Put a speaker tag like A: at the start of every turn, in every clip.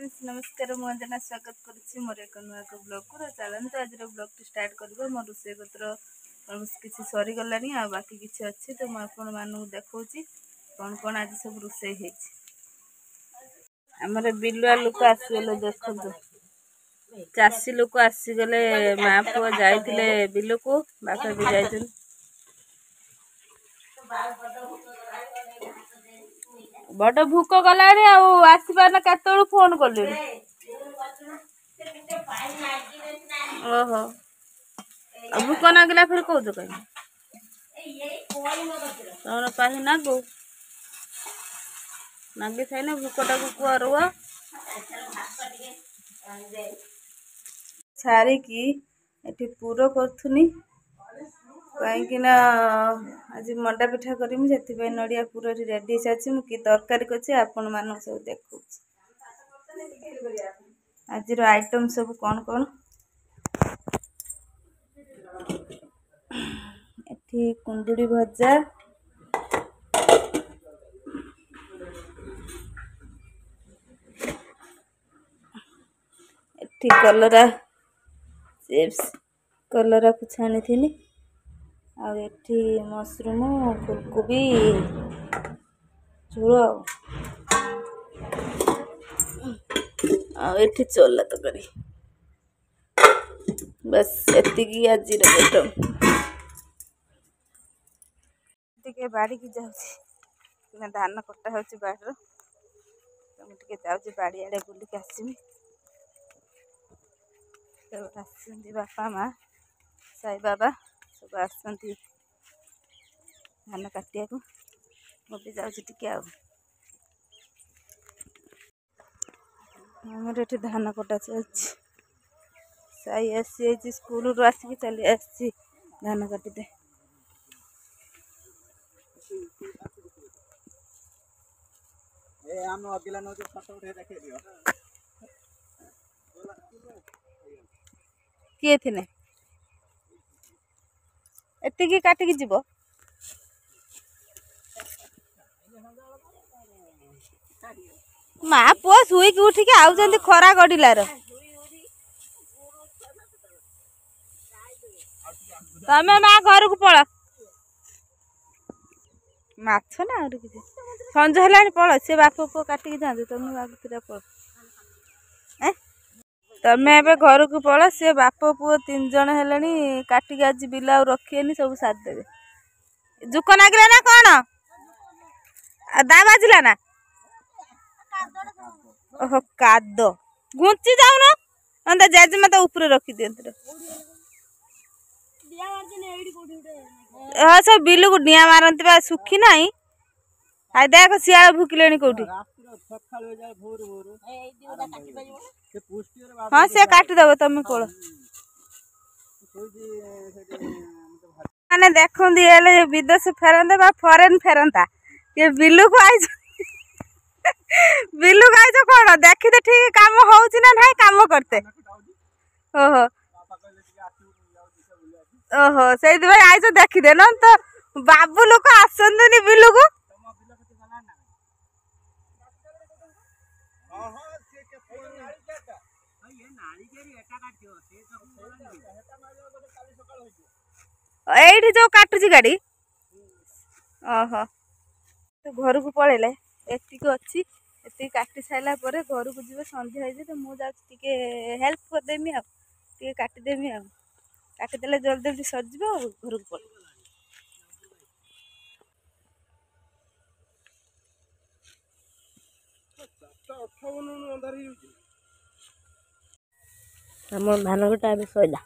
A: Friends नमस्कार मु अंजना स्वागत करुच्ची मोर एक नुआ ब्लॉग को चलते आज ब्लॉग टी स्टार्ट कर मोर रोषे पत्र किसी सरीगला आ बाकी किसी अच्छी तो मुझे मानू देखा कौन कौन आज सब रोषे आमर बिलुआ लोक आसीगले देखो चाषी लोक आसीगले माँ पुआ जाइए बिल को बापा भी जाइए बड़ भूक गला आसपार केत फोन कल ओहो भूक नागिला फिर कौच कहीं तुम पाही नागो नागी थे ना भूकटा को कुआ रुआ छाड़िकी एटी पूर करुनी कहीं आज मंडा पिठा करमी से नड़िया पूरा रेडी अच्छी मुझे तरकारी करछे आपण मान सब देखो आज आइटम सब कौन कौन एठी कुंडुड़ी भजा एठी कलरा चिप्स कलरा को छाणी थी आ एठी मशरूम फुलकोबी झोल एठी चोला तकारी बस एतिकी आज आइटम बाड़ी की जाऊँ धान कटा हो बाड़ मुझे जाऊँ बाड़ी आड़े बुलिक आसमी बापा माँ साई बाबा सब आसती धान काटिया को मुझे जाऊँ आमर ये धान कटा चलती साई आसी स्कूल रू आसिक चली आसी धान काटते किए थे एतिकी काटिकी जीव माँ पुआ शुईक उठिक आउं खरा गड़िलार तमें माँ घर को पल माछ ना और किसी संज है पल सी बाप पुओ काटिकी जाते तुम बाबू पल तमें घर को पल सी बाप पुओ 3 जन है काटिकी आज बिल रखिए सब सारिदेवे जुक नागिला ना कौन दा बाजिला ना ओहो काद घुंची जाऊन अंदा जेजेमा तो ऊपर रखी दियंती हाँ सब बिल को डिया मारती सुखी ना देख शियाल भुकिले कौटी हाँ सी काटिदेव तुम कोल मैंने देखते विदेश फेरते फरेन फेरता ये बिलू को आई बिलू गाई तो कौन देखते ठीक काम हो ना काम करते ओहो ओहो से आई तो देखीदे न तो बाबू लोक आसनी बिलू को ये जो काटुची गाड़ी ओहो तो घर को पलैले एतिक अच्छी एति काटी सारा घर को जी सन्ध्या हो तो मुझे हेल्प करदेमी आगे काटिदेमी आ काटिदेले जल्दी जल्दी सजिब घर को पल आम धान कटा भी सैला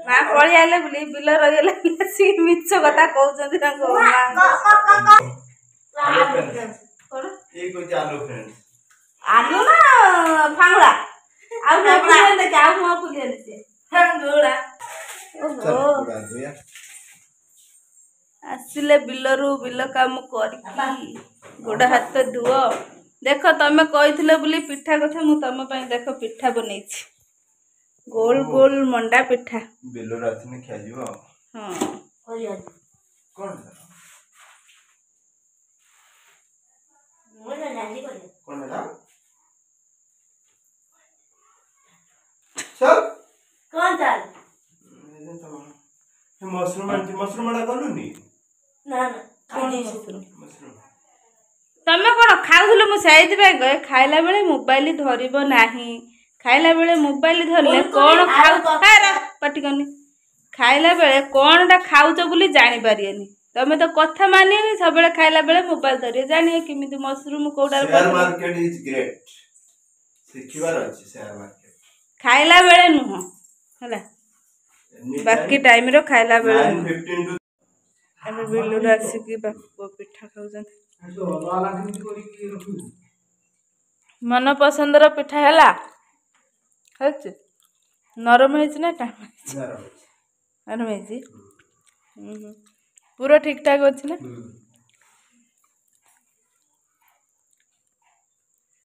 A: ମା ପଳେଇ ଆଇଲେ ବୋଲି ବିଲ ରହିଗଲେ ଆସିକି ମିଛ କଥା କହୁଛନ୍ତି ତାଙ୍କ ଆଲୁ ନା ଫାଙ୍ଗୁଡା ଆଉ ଆସିଲେ ବିଲରୁ ବିଲ କାମ କରିକି ଗୋଡ ହାତ ଧୁଅ। ଦେଖ ତମେ କହିଥିଲ ବୋଲି ପିଠା କଥା ମୁଁ ତମ ପାଇଁ ଦେଖ ପିଠା ବନେଇଛି। ଗୋଲ ଗୋଲ ମଣ୍ଡା ପିଠା।
B: ବିଲରୁ ଆସିନେ ଖିଆଯିବ।
A: ହଁ
B: କଣ ମସରୁମ ଆଣିଛି ମସରୁମ ଆଡା କଲୁନି
A: ତମେ କଣ ଖାଉଥିଲ ମୁଁ ସେଇଥିପାଇଁ କହେ ଖାଇଲା ବେଳେ ମୋବାଇଲ ଧରିବ ନାହିଁ। ଖାଇଲା ବେଳେ ମୋବାଇଲ ଧରିଲେ କଣ ପାଟିକନି ଖାଇଲା ବେଳେ କଣଟା ଖାଉଛ ବୋଲି ଜାଣିପାରିବେନି। ତମେ ତ କଥା ମାନିନି ସବୁବେଳେ ଖାଇଲା ବେଳେ ମୋବାଇଲ ଧରିବେ ଜାଣିବେ କେମିତି ମସରୁମ କୋଉଟା ଖାଇଲା ବେଳେ ନୁହଁ ହେଲା ବାକି ଟାଇମରେ ଖାଇଲା ବେଳେ ଆମେ ବିଲରୁ ଆସିକି ବାପ ପିଠା ଖାଉଛନ୍ତି। ମନ ପସନ୍ଦର ପିଠା ହେଲା ହେଇଛି ନରମ ହେଇଛି ନା ଟାଣ ହେଇଛି? ନରମ ହେଇଛି ପୁରା ଠିକ ଠାକ ଅଛି ନା?